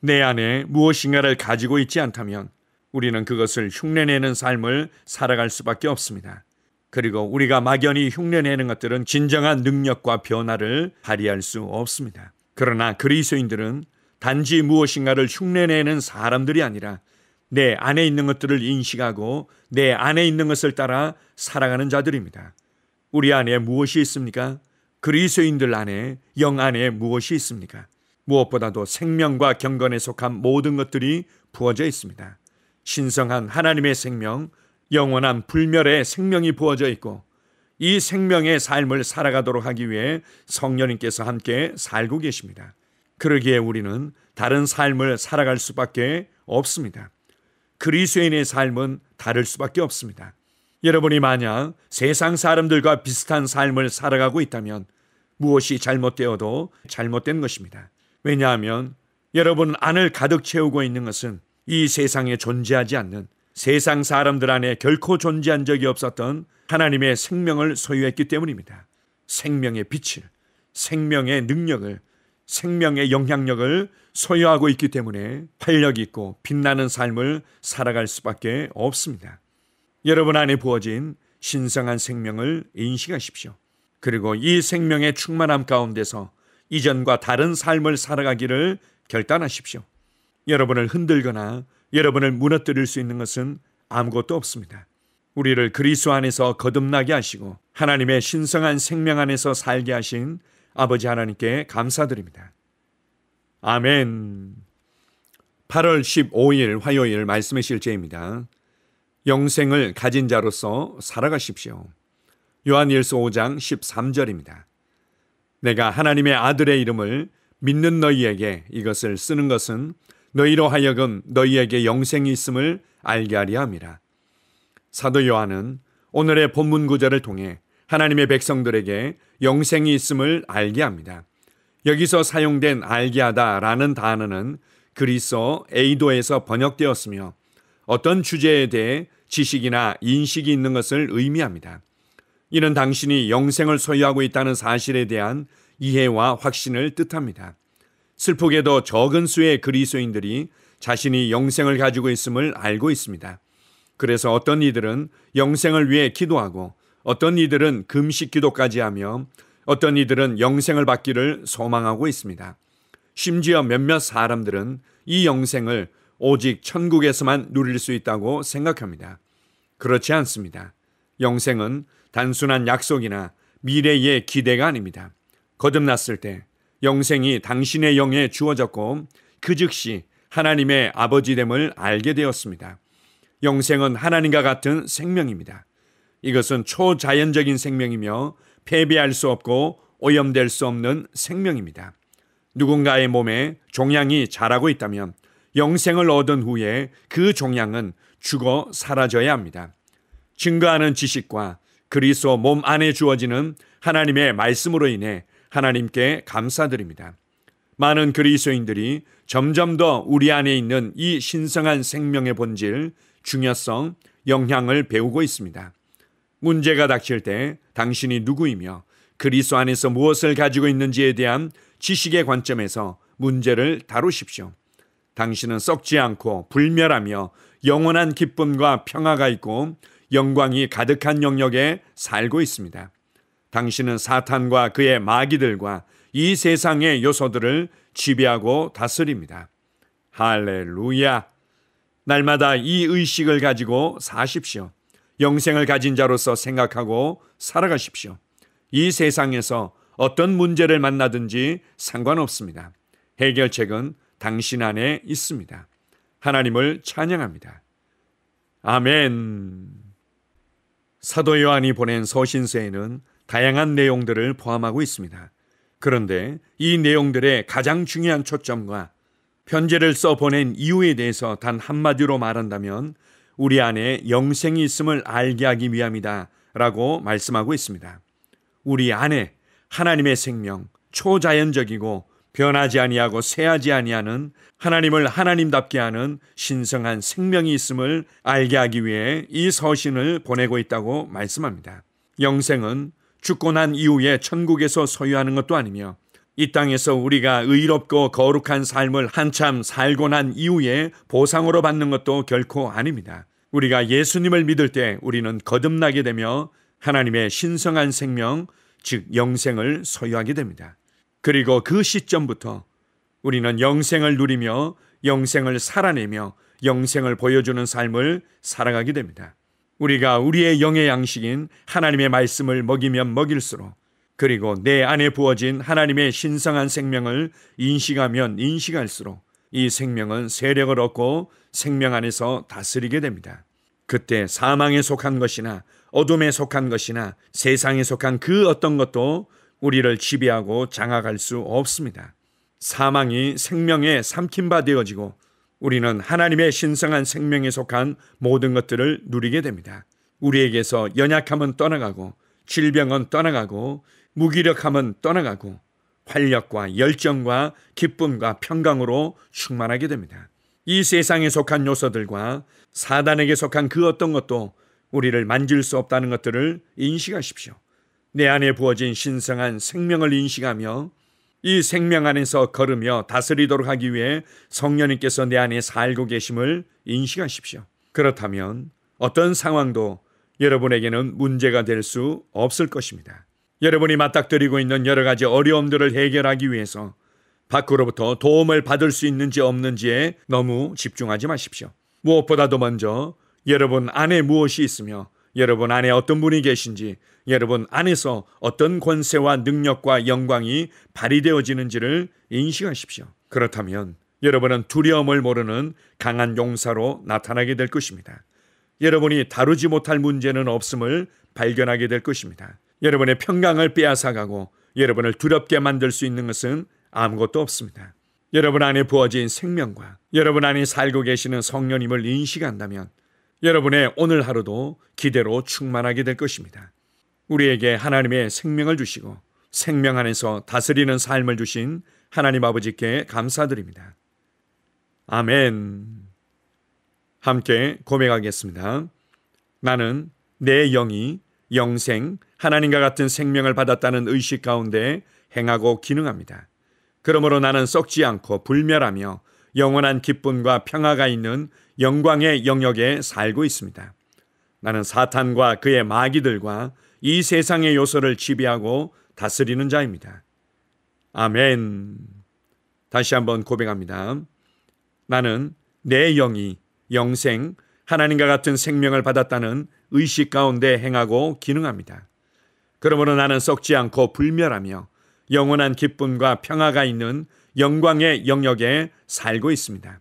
내 안에 무엇인가를 가지고 있지 않다면 우리는 그것을 흉내내는 삶을 살아갈 수밖에 없습니다. 그리고 우리가 막연히 흉내내는 것들은 진정한 능력과 변화를 발휘할 수 없습니다. 그러나 그리스도인들은 단지 무엇인가를 흉내내는 사람들이 아니라 내 안에 있는 것들을 인식하고 내 안에 있는 것을 따라 살아가는 자들입니다. 우리 안에 무엇이 있습니까? 그리스도인들 안에, 영 안에 무엇이 있습니까? 무엇보다도 생명과 경건에 속한 모든 것들이 부어져 있습니다. 신성한 하나님의 생명, 영원한 불멸의 생명이 부어져 있고 이 생명의 삶을 살아가도록 하기 위해 성령님께서 함께 살고 계십니다. 그러기에 우리는 다른 삶을 살아갈 수밖에 없습니다. 그리스도인의 삶은 다를 수밖에 없습니다. 여러분이 만약 세상 사람들과 비슷한 삶을 살아가고 있다면 무엇이 잘못되어도 잘못된 것입니다. 왜냐하면 여러분 안을 가득 채우고 있는 것은 이 세상에 존재하지 않는, 세상 사람들 안에 결코 존재한 적이 없었던 하나님의 생명을 소유했기 때문입니다. 생명의 빛을, 생명의 능력을, 생명의 영향력을 소유하고 있기 때문에 활력 있고 빛나는 삶을 살아갈 수밖에 없습니다. 여러분 안에 부어진 신성한 생명을 인식하십시오. 그리고 이 생명의 충만함 가운데서 이전과 다른 삶을 살아가기를 결단하십시오. 여러분을 흔들거나 여러분을 무너뜨릴 수 있는 것은 아무것도 없습니다. 우리를 그리스도 안에서 거듭나게 하시고 하나님의 신성한 생명 안에서 살게 하신 아버지 하나님께 감사드립니다. 아멘. 8월 15일 화요일 말씀의 실제입니다. 영생을 가진 자로서 살아가십시오. 요한일서 5장 13절입니다. 내가 하나님의 아들의 이름을 믿는 너희에게 이것을 쓰는 것은 너희로 하여금 너희에게 영생이 있음을 알게 하려 함이라. 사도 요한은 오늘의 본문 구절을 통해 하나님의 백성들에게 영생이 있음을 알게 합니다. 여기서 사용된 알게 하다라는 단어는 그리스 에이도에서 번역되었으며 어떤 주제에 대해 지식이나 인식이 있는 것을 의미합니다. 이는 당신이 영생을 소유하고 있다는 사실에 대한 이해와 확신을 뜻합니다. 슬프게도 적은 수의 그리스도인들이 자신이 영생을 가지고 있음을 알고 있습니다. 그래서 어떤 이들은 영생을 위해 기도하고 어떤 이들은 금식 기도까지 하며 어떤 이들은 영생을 받기를 소망하고 있습니다. 심지어 몇몇 사람들은 이 영생을 오직 천국에서만 누릴 수 있다고 생각합니다. 그렇지 않습니다. 영생은 단순한 약속이나 미래의 기대가 아닙니다. 거듭났을 때 영생이 당신의 영에 주어졌고 그 즉시 하나님의 아버지됨을 알게 되었습니다. 영생은 하나님과 같은 생명입니다. 이것은 초자연적인 생명이며 패배할 수 없고 오염될 수 없는 생명입니다. 누군가의 몸에 종양이 자라고 있다면 영생을 얻은 후에 그 종양은 죽어 사라져야 합니다. 증거하는 지식과 그리스도 몸 안에 주어지는 하나님의 말씀으로 인해 하나님께 감사드립니다. 많은 그리스도인들이 점점 더 우리 안에 있는 이 신성한 생명의 본질, 중요성, 영향을 배우고 있습니다. 문제가 닥칠 때 당신이 누구이며 그리스도 안에서 무엇을 가지고 있는지에 대한 지식의 관점에서 문제를 다루십시오. 당신은 썩지 않고 불멸하며 영원한 기쁨과 평화가 있고 영광이 가득한 영역에 살고 있습니다. 당신은 사탄과 그의 마귀들과 이 세상의 요소들을 지배하고 다스립니다. 할렐루야! 날마다 이 의식을 가지고 사십시오. 영생을 가진 자로서 생각하고 살아가십시오. 이 세상에서 어떤 문제를 만나든지 상관없습니다. 해결책은 당신 안에 있습니다. 하나님을 찬양합니다. 아멘. 사도 요한이 보낸 서신서에는 다양한 내용들을 포함하고 있습니다. 그런데 이 내용들의 가장 중요한 초점과 편지를 써보낸 이유에 대해서 단 한마디로 말한다면 우리 안에 영생이 있음을 알게 하기 위함이다 라고 말씀하고 있습니다. 우리 안에 하나님의 생명, 초자연적이고 변하지 아니하고 쇠하지 아니하는 하나님을 하나님답게 하는 신성한 생명이 있음을 알게 하기 위해 이 서신을 보내고 있다고 말씀합니다. 영생은 죽고 난 이후에 천국에서 소유하는 것도 아니며 이 땅에서 우리가 의롭고 거룩한 삶을 한참 살고 난 이후에 보상으로 받는 것도 결코 아닙니다. 우리가 예수님을 믿을 때 우리는 거듭나게 되며 하나님의 신성한 생명, 즉 영생을 소유하게 됩니다. 그리고 그 시점부터 우리는 영생을 누리며 영생을 살아내며 영생을 보여주는 삶을 살아가게 됩니다. 우리가 우리의 영의 양식인 하나님의 말씀을 먹이면 먹일수록, 그리고 내 안에 부어진 하나님의 신성한 생명을 인식하면 인식할수록 이 생명은 세력을 얻고 생명 안에서 다스리게 됩니다. 그때 사망에 속한 것이나 어둠에 속한 것이나 세상에 속한 그 어떤 것도 우리를 지배하고 장악할 수 없습니다. 사망이 생명에 삼킨 바 되어지고 우리는 하나님의 신성한 생명에 속한 모든 것들을 누리게 됩니다. 우리에게서 연약함은 떠나가고 질병은 떠나가고 무기력함은 떠나가고 활력과 열정과 기쁨과 평강으로 충만하게 됩니다. 이 세상에 속한 요소들과 사단에게 속한 그 어떤 것도 우리를 만질 수 없다는 것들을 인식하십시오. 내 안에 부어진 신성한 생명을 인식하며 이 생명 안에서 걸으며 다스리도록 하기 위해 성령님께서 내 안에 살고 계심을 인식하십시오. 그렇다면 어떤 상황도 여러분에게는 문제가 될 수 없을 것입니다. 여러분이 맞닥뜨리고 있는 여러 가지 어려움들을 해결하기 위해서 밖으로부터 도움을 받을 수 있는지 없는지에 너무 집중하지 마십시오. 무엇보다도 먼저 여러분 안에 무엇이 있으며 여러분 안에 어떤 분이 계신지, 여러분 안에서 어떤 권세와 능력과 영광이 발휘되어지는지를 인식하십시오. 그렇다면 여러분은 두려움을 모르는 강한 용사로 나타나게 될 것입니다. 여러분이 다루지 못할 문제는 없음을 발견하게 될 것입니다. 여러분의 평강을 빼앗아가고 여러분을 두렵게 만들 수 있는 것은 아무것도 없습니다. 여러분 안에 부어진 생명과 여러분 안에 살고 계시는 성령님을 인식한다면 여러분의 오늘 하루도 기대로 충만하게 될 것입니다. 우리에게 하나님의 생명을 주시고 생명 안에서 다스리는 삶을 주신 하나님 아버지께 감사드립니다. 아멘. 함께 고백하겠습니다. 나는 내 영이 영생, 하나님과 같은 생명을 받았다는 의식 가운데 행하고 기능합니다. 그러므로 나는 썩지 않고 불멸하며 영원한 기쁨과 평화가 있는 영광의 영역에 살고 있습니다. 나는 사탄과 그의 마귀들과 이 세상의 요소를 지배하고 다스리는 자입니다. 아멘. 다시 한번 고백합니다. 나는 내 영이 영생, 하나님과 같은 생명을 받았다는 의식 가운데 행하고 기능합니다. 그러므로 나는 썩지 않고 불멸하며 영원한 기쁨과 평화가 있는 영광의 영역에 살고 있습니다.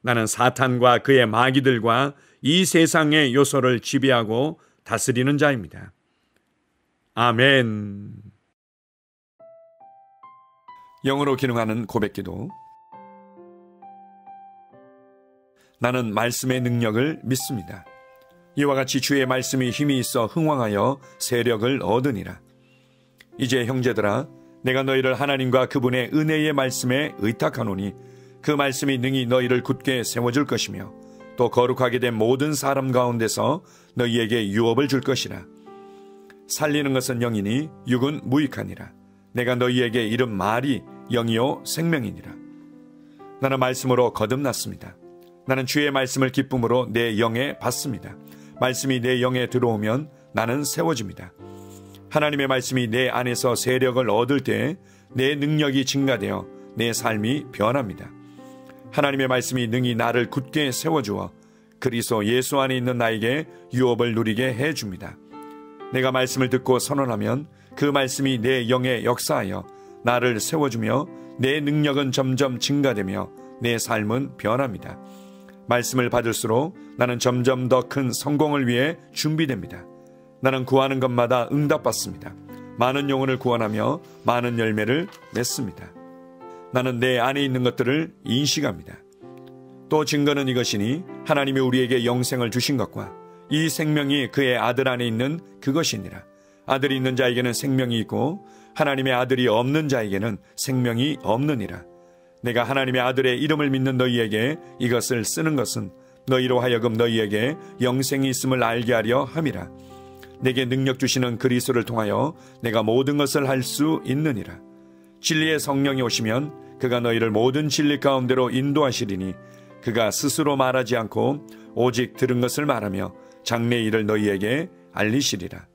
나는 사탄과 그의 마귀들과 이 세상의 요소를 지배하고 다스리는 자입니다. 아멘. 영으로 기능하는 고백기도. 나는 말씀의 능력을 믿습니다. 이와 같이 주의 말씀이 힘이 있어 흥왕하여 세력을 얻으니라. 이제 형제들아, 내가 너희를 하나님과 그분의 은혜의 말씀에 의탁하노니 그 말씀이 능히 너희를 굳게 세워줄 것이며 또 거룩하게 된 모든 사람 가운데서 너희에게 유업을 줄 것이라. 살리는 것은 영이니 육은 무익하니라. 내가 너희에게 이른 말이 영이요 생명이니라. 나는 말씀으로 거듭났습니다. 나는 주의 말씀을 기쁨으로 내 영에 받습니다. 말씀이 내 영에 들어오면 나는 세워집니다. 하나님의 말씀이 내 안에서 세력을 얻을 때 내 능력이 증가되어 내 삶이 변합니다. 하나님의 말씀이 능히 나를 굳게 세워주어 그리스도 예수 안에 있는 나에게 유업을 누리게 해줍니다. 내가 말씀을 듣고 선언하면 그 말씀이 내 영에 역사하여 나를 세워주며 내 능력은 점점 증가되며 내 삶은 변합니다. 말씀을 받을수록 나는 점점 더 큰 성공을 위해 준비됩니다. 나는 구하는 것마다 응답받습니다. 많은 영혼을 구원하며 많은 열매를 맺습니다. 나는 내 안에 있는 것들을 인식합니다. 또 증거는 이것이니 하나님이 우리에게 영생을 주신 것과 이 생명이 그의 아들 안에 있는 그것이니라. 아들이 있는 자에게는 생명이 있고 하나님의 아들이 없는 자에게는 생명이 없느니라. 내가 하나님의 아들의 이름을 믿는 너희에게 이것을 쓰는 것은 너희로 하여금 너희에게 영생이 있음을 알게 하려 함이라. 내게 능력 주시는 그리스도를 통하여 내가 모든 것을 할 수 있느니라. 진리의 성령이 오시면 그가 너희를 모든 진리 가운데로 인도하시리니 그가 스스로 말하지 않고 오직 들은 것을 말하며 장래 일을 너희에게 알리시리라.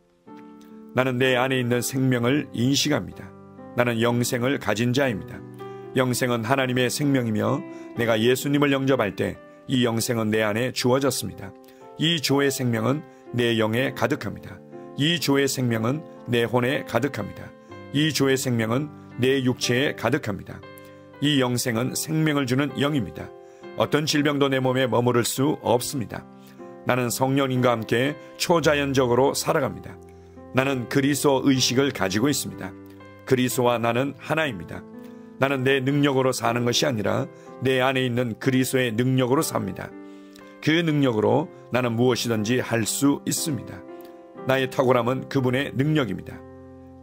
나는 내 안에 있는 생명을 인식합니다. 나는 영생을 가진 자입니다. 영생은 하나님의 생명이며 내가 예수님을 영접할 때 이 영생은 내 안에 주어졌습니다. 이 주의 생명은 내 영에 가득합니다. 이 주의 생명은 내 혼에 가득합니다. 이 주의 생명은 내 육체에 가득합니다. 이 영생은 생명을 주는 영입니다. 어떤 질병도 내 몸에 머무를 수 없습니다. 나는 성령님과 함께 초자연적으로 살아갑니다. 나는 그리스도 의식을 가지고 있습니다. 그리스도와 나는 하나입니다. 나는 내 능력으로 사는 것이 아니라 내 안에 있는 그리스도의 능력으로 삽니다. 그 능력으로 나는 무엇이든지 할 수 있습니다. 나의 탁월함은 그분의 능력입니다.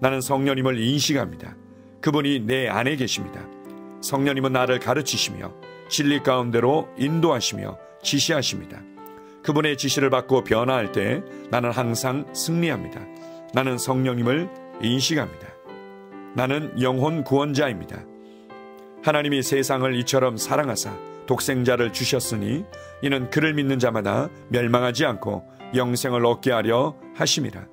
나는 성령님을 인식합니다. 그분이 내 안에 계십니다. 성령님은 나를 가르치시며 진리 가운데로 인도하시며 지시하십니다. 그분의 지시를 받고 변화할 때 나는 항상 승리합니다. 나는 성령님을 인식합니다. 나는 영혼 구원자입니다. 하나님이 세상을 이처럼 사랑하사 독생자를 주셨으니 이는 그를 믿는 자마다 멸망하지 않고 영생을 얻게 하려 하심이라.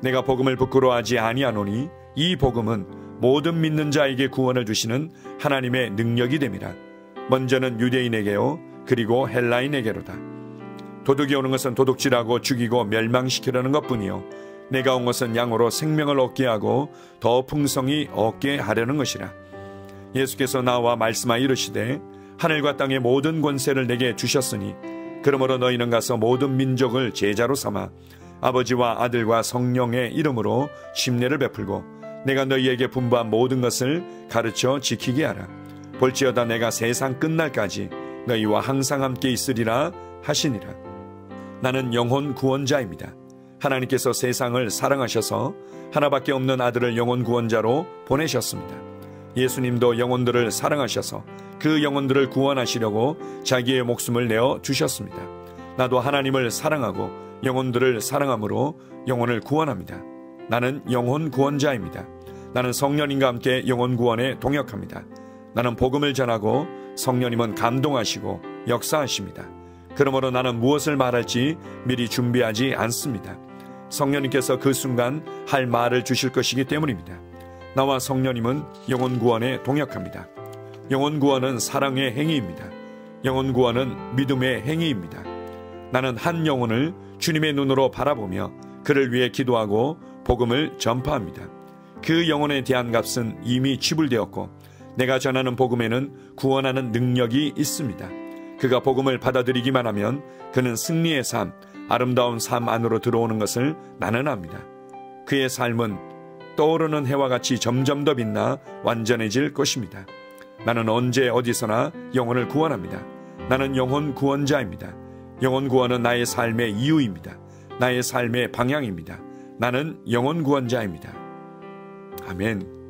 내가 복음을 부끄러워하지 아니하노니 이 복음은 모든 믿는 자에게 구원을 주시는 하나님의 능력이 됨이라. 먼저는 유대인에게요 그리고 헬라인에게로다. 도둑이 오는 것은 도둑질하고 죽이고 멸망시키려는 것뿐이요 내가 온 것은 양으로 생명을 얻게 하고 더 풍성히 얻게 하려는 것이라. 예수께서 나와 말씀하여 이르시되 하늘과 땅의 모든 권세를 내게 주셨으니 그러므로 너희는 가서 모든 민족을 제자로 삼아 아버지와 아들과 성령의 이름으로 침례를 베풀고 내가 너희에게 분부한 모든 것을 가르쳐 지키게 하라. 볼지어다 내가 세상 끝날까지 너희와 항상 함께 있으리라 하시니라. 나는 영혼 구원자입니다. 하나님께서 세상을 사랑하셔서 하나밖에 없는 아들을 영혼 구원자로 보내셨습니다. 예수님도 영혼들을 사랑하셔서 그 영혼들을 구원하시려고 자기의 목숨을 내어 주셨습니다. 나도 하나님을 사랑하고 영혼들을 사랑함으로 영혼을 구원합니다. 나는 영혼 구원자입니다. 나는 성령님과 함께 영혼 구원에 동역합니다. 나는 복음을 전하고 성령님은 감동하시고 역사하십니다. 그러므로 나는 무엇을 말할지 미리 준비하지 않습니다. 성령님께서 그 순간 할 말을 주실 것이기 때문입니다. 나와 성령님은 영혼 구원에 동역합니다. 영혼 구원은 사랑의 행위입니다. 영혼 구원은 믿음의 행위입니다. 나는 한 영혼을 주님의 눈으로 바라보며 그를 위해 기도하고 복음을 전파합니다. 그 영혼에 대한 값은 이미 지불되었고 내가 전하는 복음에는 구원하는 능력이 있습니다. 그가 복음을 받아들이기만 하면 그는 승리의 삶, 아름다운 삶 안으로 들어오는 것을 나는 압니다. 그의 삶은 떠오르는 해와 같이 점점 더 빛나 완전해질 것입니다. 나는 언제 어디서나 영혼을 구원합니다. 나는 영혼 구원자입니다. 영혼 구원은 나의 삶의 이유입니다. 나의 삶의 방향입니다. 나는 영혼 구원자입니다. 아멘.